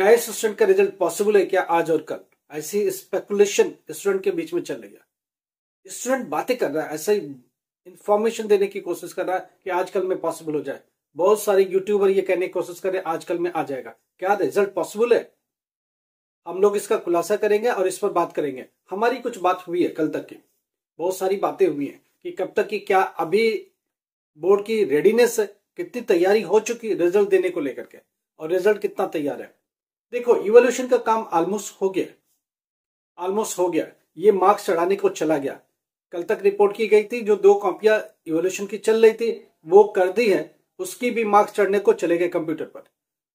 क्या इस स्टूडेंट का रिजल्ट पॉसिबल है क्या आज और कल? ऐसी स्पेकुलेशन स्टूडेंट के बीच में चल रही है। स्टूडेंट बातें कर रहा है, ऐसा ही इंफॉर्मेशन देने की कोशिश कर रहा है कि आजकल में पॉसिबल हो जाए। बहुत सारे यूट्यूबर ये कहने की कोशिश कर रहे हैं आजकल में आ जाएगा। क्या रिजल्ट पॉसिबल है? हम लोग इसका खुलासा करेंगे और इस पर बात करेंगे। हमारी कुछ बात हुई है कल तक की, बहुत सारी बातें हुई हैं कि कब तक की, क्या अभी बोर्ड की रेडीनेस है, कितनी तैयारी हो चुकी है रिजल्ट देने को लेकर के, और रिजल्ट कितना तैयार है। देखो, इवोल्यूशन का काम ऑलमोस्ट हो गया। ये मार्क्स चढ़ाने को चला गया। कल तक रिपोर्ट की गई थी, जो 2 कॉपियां इवोल्यूशन की चल रही थी वो कर दी है, उसकी भी मार्क्स चढ़ने को चले गए कंप्यूटर पर।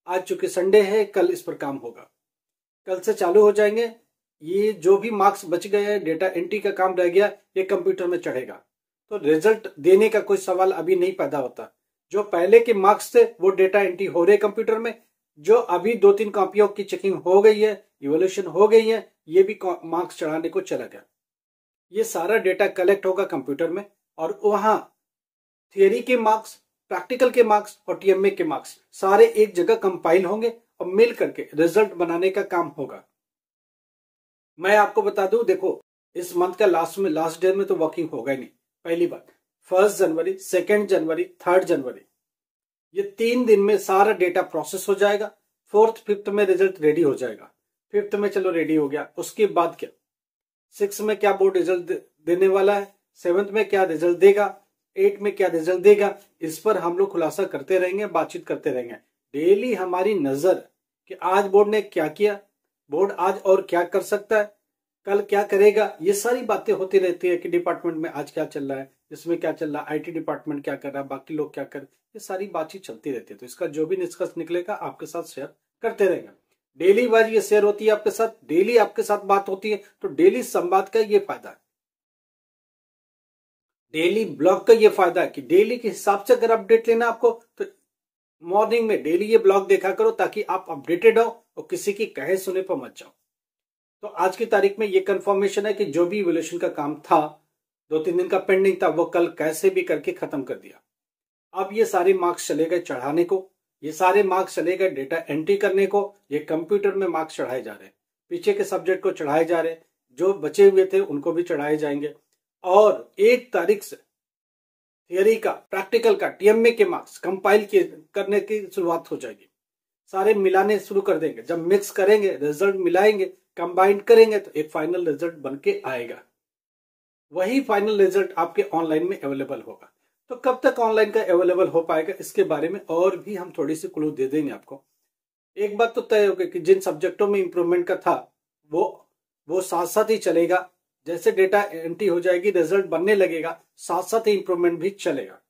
आज चूंकि संडे है, कल इस पर काम होगा, कल से चालू हो जाएंगे। ये जो भी मार्क्स बच गए हैं, डेटा एंट्री का काम रह गया, ये कंप्यूटर में चढ़ेगा। तो रिजल्ट देने का कोई सवाल अभी नहीं पैदा होता। जो पहले के मार्क्स थे वो डेटा एंट्री हो रहे कंप्यूटर में। जो अभी 2-3 कॉपियों की चेकिंग हो गई है, इवोल्यूशन हो गई है, ये भी मार्क्स चढ़ाने को चला गया। ये सारा डेटा कलेक्ट होगा कंप्यूटर में, और वहां थियरी के मार्क्स, प्रैक्टिकल के मार्क्स और टीएमए के मार्क्स सारे एक जगह कंपाइल होंगे और मिल करके रिजल्ट बनाने का काम होगा। मैं आपको बता दूं, देखो इस मंथ का लास्ट डे में तो वर्किंग होगा ही नहीं। पहली बात, 1 जनवरी, 2 जनवरी, 3 जनवरी, ये 3 दिन में सारा डेटा प्रोसेस हो जाएगा। 4th 5th में रिजल्ट रेडी हो जाएगा। 5th में चलो रेडी हो गया, उसके बाद क्या, 6 में क्या बोर्ड रिजल्ट देने वाला है, 7th में क्या रिजल्ट देगा, 8 में क्या रिजल्ट देगा, इस पर हम लोग खुलासा करते रहेंगे, बातचीत करते रहेंगे। डेली हमारी नजर कि आज बोर्ड ने क्या किया, बोर्ड आज और क्या कर सकता है, कल क्या करेगा, ये सारी बातें होती रहती है कि डिपार्टमेंट में आज क्या चल रहा है, इसमें क्या चल रहा है, आईटी डिपार्टमेंट क्या कर रहा है, बाकी लोग क्या कर, ये सारी बातचीत चलती रहती है। तो इसका जो भी निष्कर्ष निकलेगा आपके साथ शेयर करते रहेंगे। डेली वाइज ये शेयर होती है आपके साथ, डेली आपके साथ बात होती है। तो डेली संवाद का ये फायदा है, डेली ब्लॉग का ये फायदा है कि डेली के हिसाब से अगर अपडेट लेना आपको, तो मॉर्निंग में डेली ये ब्लॉग देखा करो, ताकि आप अपडेटेड हो और किसी की कहे सुने पर मत जाओ। तो आज की तारीख में ये कंफर्मेशन है कि जो भी इवोल्यूशन का काम था, 2-3 दिन का पेंडिंग था, वो कल कैसे भी करके खत्म कर दिया। अब ये सारे मार्क्स चले गए चढ़ाने को, ये सारे मार्क्स चले गए डेटा एंट्री करने को। ये कंप्यूटर में मार्क्स चढ़ाए जा रहे हैं, पीछे के सब्जेक्ट को चढ़ाए जा रहे हैं, जो बचे हुए थे उनको भी चढ़ाए जाएंगे। और 1 तारीख से थियरी का, प्रैक्टिकल का, टीएमए के मार्क्स कंपाइल करने की शुरुआत हो जाएगी। सारे मिलाने शुरू कर देंगे। जब मिक्स करेंगे, रिजल्ट मिलाएंगे, कंबाइन करेंगे, तो एक फाइनल रिजल्ट बन के आएगा। वही फाइनल रिजल्ट आपके ऑनलाइन में अवेलेबल होगा। तो कब तक ऑनलाइन का अवेलेबल हो पाएगा, इसके बारे में और भी हम थोड़ी सी क्लू दे देंगे आपको। एक बात तो तय हो गई कि जिन सब्जेक्टों में इंप्रूवमेंट का था वो साथ साथ ही चलेगा। जैसे डेटा एंट्री हो जाएगी, रिजल्ट बनने लगेगा, साथ साथ ही इंप्रूवमेंट भी चलेगा।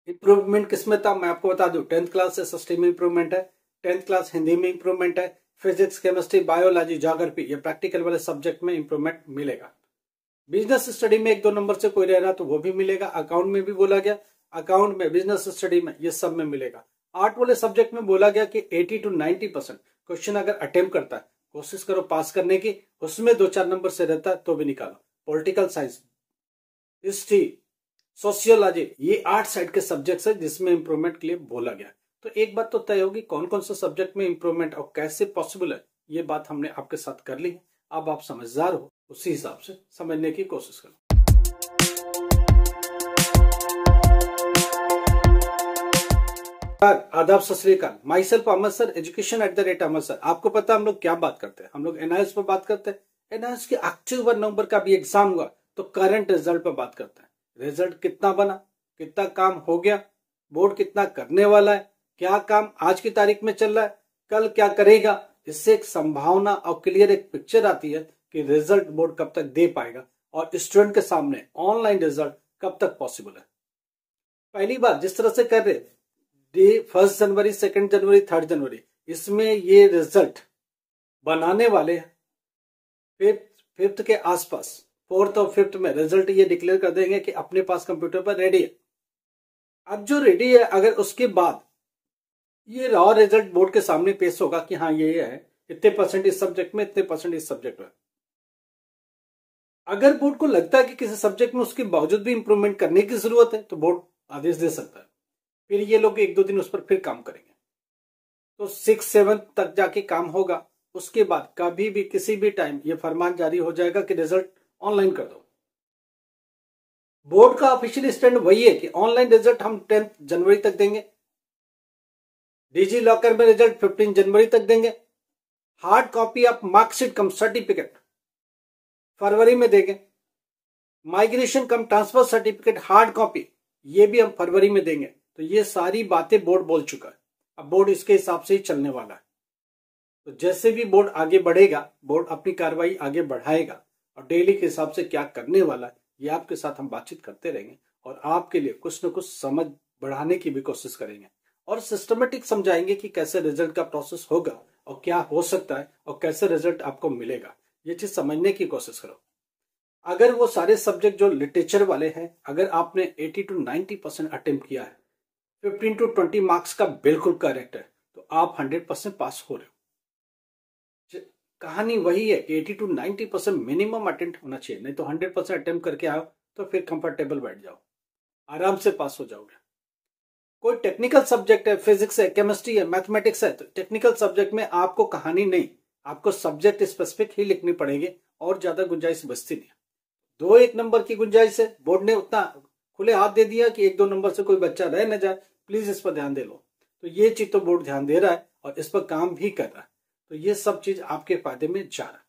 इंप्रूवमेंट किसमें था मैं आपको बता दूं, 10th क्लास एसएसटी में इंप्रूवमेंट है, 10th क्लास हिंदी में इंप्रूवमेंट है, फिजिक्स, केमिस्ट्री, बायोलॉजी, ज्योग्राफी, ये प्रैक्टिकल वाले सब्जेक्ट में इंप्रूवमेंट मिलेगा। बिजनेस स्टडी में 1-2 नंबर से कोई रह रहा तो वो भी मिलेगा। अकाउंट में भी बोला गया, अकाउंट में, बिजनेस स्टडी में, ये सब में मिलेगा। आर्ट वाले सब्जेक्ट में बोला गया कि 80 to 90% क्वेश्चन अगर अटेम्प्ट करता है, कोशिश करो पास करने की, उसमें 2-4 नंबर से रहता है तो भी निकालो। पॉलिटिकल साइंस, हिस्ट्री, सोशियोलॉजी, ये 8 साइड के सब्जेक्ट्स है जिसमें इंप्रूवमेंट के लिए बोला गया। तो एक बात तो तय होगी, कौन कौन से सब्जेक्ट में इंप्रूवमेंट और कैसे पॉसिबल है, ये बात हमने आपके साथ कर ली है। अब आप समझदार हो, उसी हिसाब से समझने की कोशिश करो। आदाब, Sat Sri Akal. Myself Amar sir, education@अमर सर। आपको पता है हम लोग क्या बात करते हैं, हम लोग एनआईएस पर बात करते हैं। एनआईएस के अक्टूबर नवंबर का भी एग्जाम हुआ तो करंट रिजल्ट पर बात करते हैं। रिजल्ट कितना बना, कितना काम हो गया, बोर्ड कितना करने वाला है, क्या काम आज की तारीख में चल रहा है, कल क्या करेगा। इससे एक संभावना और क्लियर एक पिक्चर आती है कि रिजल्ट बोर्ड कब तक दे पाएगा और स्टूडेंट के सामने ऑनलाइन रिजल्ट कब तक पॉसिबल है। पहली बात, जिस तरह से कर रहे 1 जनवरी, 2 जनवरी, 3 जनवरी, इसमें ये रिजल्ट बनाने वाले हैं 5th के आसपास, 4th और 5th में रिजल्ट ये डिक्लेयर कर देंगे कि अपने पास कंप्यूटर पर रेडी है। अब जो रेडी है, अगर उसके बाद ये रॉ रिजल्ट बोर्ड के सामने पेश होगा कि हाँ ये है, इतने % इस सब्जेक्ट में, इतने % इस सब्जेक्ट में। अगर बोर्ड को लगता है कि किसी सब्जेक्ट में उसके बावजूद भी इंप्रूवमेंट करने की जरूरत है, तो बोर्ड आदेश दे सकता है। फिर ये लोग 1-2 दिन उस पर फिर काम करेंगे। तो 6-7 तक जाके काम होगा। उसके बाद कभी भी किसी भी टाइम ये फरमान जारी हो जाएगा कि रिजल्ट ऑनलाइन कर दो। बोर्ड का ऑफिशियल स्टैंड वही है कि ऑनलाइन रिजल्ट हम 10 जनवरी तक देंगे, डिजी लॉकर में रिजल्ट 15 जनवरी तक देंगे, hard copy of marksheet cum certificate फरवरी में देंगे, migration cum transfer certificate hard copy ये भी हम फरवरी में देंगे। तो ये सारी बातें बोर्ड बोल चुका है। अब बोर्ड इसके हिसाब से ही चलने वाला है। तो जैसे भी बोर्ड आगे बढ़ेगा, बोर्ड अपनी कार्रवाई आगे बढ़ाएगा और डेली के हिसाब से क्या करने वाला है ये आपके साथ हम बातचीत करते रहेंगे और आपके लिए कुछ न कुछ समझ बढ़ाने की भी कोशिश करेंगे और सिस्टमेटिक समझाएंगे कि कैसे रिजल्ट का प्रोसेस होगा और क्या हो सकता है और कैसे रिजल्ट आपको मिलेगा। ये चीज समझने की कोशिश करो। अगर वो सारे सब्जेक्ट जो लिटरेचर वाले हैं, अगर आपने 80 to 90% अटेम्प्ट किया है, 15 to 20 मार्क्स का बिल्कुल करेक्ट है, तो आप 100% पास हो रहे हो। कहानी वही है कि 80 to 90% मिनिमम अटेम्प्ट होना चाहिए, नहीं तो 100% अटेम्प्ट करके आओ तो फिर कंफर्टेबल बैठ जाओ, आराम से पास हो जाओगे। कोई टेक्निकल सब्जेक्ट है, फिजिक्स है, केमिस्ट्री है, मैथमेटिक्स है, तो टेक्निकल सब्जेक्ट में आपको कहानी नहीं, आपको सब्जेक्ट स्पेसिफिक ही लिखनी पड़ेगी और ज्यादा गुंजाइश बचती नहीं। 2-1 नंबर की गुंजाइश है, बोर्ड ने उतना खुले हाथ दे दिया कि 1-2 नंबर से कोई बच्चा रह न जाए, प्लीज इस पर ध्यान दे लो। तो ये चीज तो बोर्ड ध्यान दे रहा है और इस पर काम भी कर रहा है। तो ये सब चीज आपके फायदे में जा रहा है।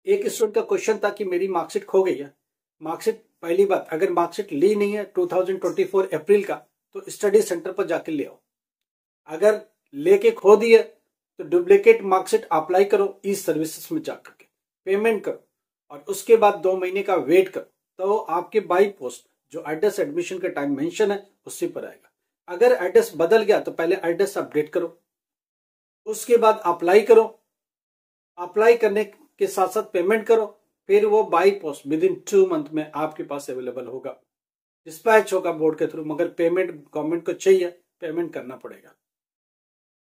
एक स्टूडेंट का क्वेश्चन था कि मेरी मार्कशीट खो गई है। मार्कशीट, पहली बात, अगर मार्कशीट ली नहीं है 2024 अप्रैल का, तो स्टडी सेंटर पर जाके ले आओ। अगर लेके खो दी है तो डुप्लीकेट मार्कशीट अप्लाई करो ई सर्विसेज में जाकर के, पेमेंट करो और उसके बाद 2 महीने का वेट करो, तो आपके बाई पोस्ट जो एड्रेस एडमिशन का टाइम मेंशन है उसी पर आएगा। अगर एड्रेस बदल गया तो पहले एड्रेस अपडेट करो, उसके बाद अप्लाई करो, अप्लाई करने के साथ साथ पेमेंट करो, फिर वो by post with in 2 month में आपके पास अवेलेबल होगा, डिस्पैच होगा बोर्ड के थ्रू। मगर पेमेंट गवर्नमेंट को चाहिए, पेमेंट करना पड़ेगा।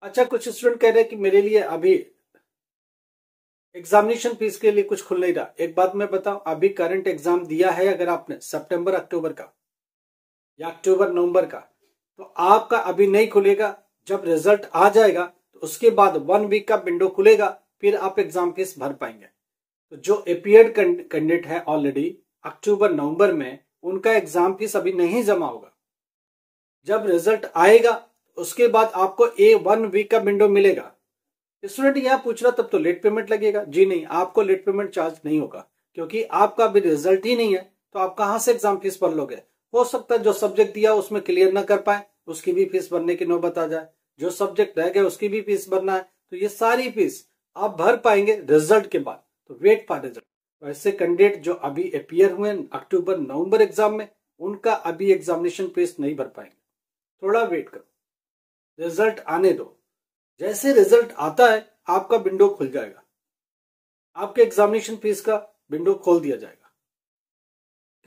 अच्छा, कुछ स्टूडेंट कह रहे हैं कि मेरे लिए अभी एग्जामिनेशन फीस के लिए कुछ खुल नहीं रहा। एक बात मैं बताऊं, अभी करंट एग्जाम दिया है अगर आपने सितंबर अक्टूबर का या अक्टूबर नवंबर का, तो आपका अभी नहीं खुलेगा। जब रिजल्ट आ जाएगा तो उसके बाद 1 वीक का विंडो खुलेगा, फिर आप एग्जाम फीस भर पाएंगे। तो जो अपीयर्ड कैंडिडेट है ऑलरेडी अक्टूबर नवंबर में, उनका एग्जाम फीस अभी नहीं जमा होगा। जब रिजल्ट आएगा उसके बाद आपको 1 वीक का विंडो मिलेगा। स्टूडेंट यहां पूछ रहा तब तो लेट पेमेंट लगेगा। जी नहीं, आपको लेट पेमेंट चार्ज नहीं होगा, क्योंकि आपका अभी रिजल्ट ही नहीं है तो आप कहां से एग्जाम फीस भर लोगे। हो सकता है जो सब्जेक्ट दिया उसमें क्लियर ना कर पाए, उसकी भी फीस भरने की नौबत आ जाए, जो सब्जेक्ट रह गए उसकी भी फीस भरना है। तो ये सारी फीस आप भर पाएंगे रिजल्ट के बाद। तो वेट फॉर रिजल्ट। वैसे कैंडिडेट जो अभी अपीयर हुए अक्टूबर नवंबर एग्जाम में, उनका अभी एग्जामिनेशन फीस नहीं भर पाएंगे, थोड़ा वेट करो, रिजल्ट आने दो। जैसे रिजल्ट आता है आपका विंडो खुल जाएगा, आपके एग्जामिनेशन फीस का विंडो खोल दिया जाएगा।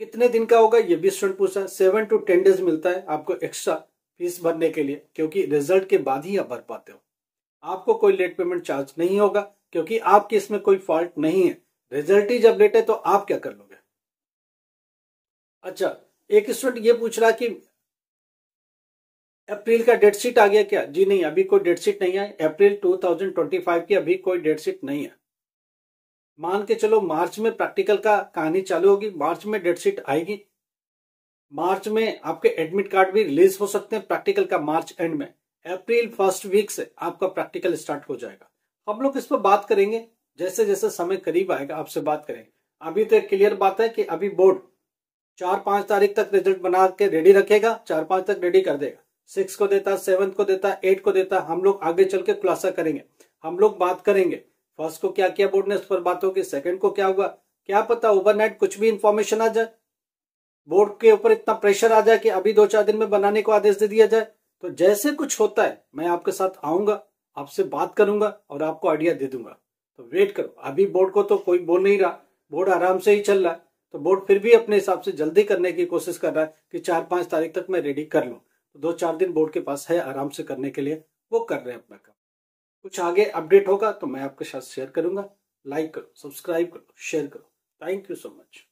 कितने दिन का होगा ये भी स्टूडेंट पूछा है। 7 to 10 डेज मिलता है आपको एक्स्ट्रा फीस भरने के लिए, क्योंकि रिजल्ट के बाद ही आप भर पाते हो। आपको कोई लेट पेमेंट चार्ज नहीं होगा, क्योंकि आपके इसमें कोई फॉल्ट नहीं है। रिजल्ट ही जब लेट है तो आप क्या कर लोगे। अच्छा, एक स्टूडेंट ये पूछ रहा कि अप्रैल का डेट शीट आ गया क्या। जी नहीं, अभी कोई डेट शीट नहीं है। अप्रैल 2025 की अभी कोई डेट शीट नहीं है। मान के चलो मार्च में प्रैक्टिकल का कहानी चालू होगी, मार्च में डेट शीट आएगी। मार्च में आपके एडमिट कार्ड भी रिलीज हो सकते हैं प्रैक्टिकल का मार्च एंड में। अप्रैल फर्स्ट वीक से आपका प्रैक्टिकल स्टार्ट हो जाएगा। हम लोग इस पर बात करेंगे, जैसे जैसे समय करीब आएगा आपसे बात करेंगे। अभी तो एक क्लियर बात है कि अभी बोर्ड 4-5 तारीख तक रिजल्ट बना के रेडी रखेगा, 4-5 तक रेडी कर देगा। 6 को देता, 7 को देता, 8 को देता। हम लोग आगे चल के खुलासा करेंगे, हम लोग बात करेंगे फर्स्ट को क्या किया बोर्ड ने, उस पर बात होगी। सेकंड को क्या हुआ, क्या पता ओवरनाइट कुछ भी इंफॉर्मेशन आ जाए, बोर्ड के ऊपर इतना प्रेशर आ जाए कि अभी 2-4 दिन में बनाने को आदेश दे दिया जाए। तो जैसे कुछ होता है मैं आपके साथ आऊंगा, आपसे बात करूंगा और आपको आइडिया दे दूंगा। तो वेट करो। अभी बोर्ड को तो कोई बोल नहीं रहा, बोर्ड आराम से ही चल रहा है। तो बोर्ड फिर भी अपने हिसाब से जल्दी करने की कोशिश कर रहा है कि 4-5 तारीख तक मैं रेडी कर लूं। तो 2-4 दिन बोर्ड के पास है आराम से करने के लिए, वो कर रहे हैं अपना काम। कुछ आगे अपडेट होगा तो मैं आपके साथ शेयर करूंगा। लाइक करो, सब्सक्राइब करो, शेयर करो। Thank you so much.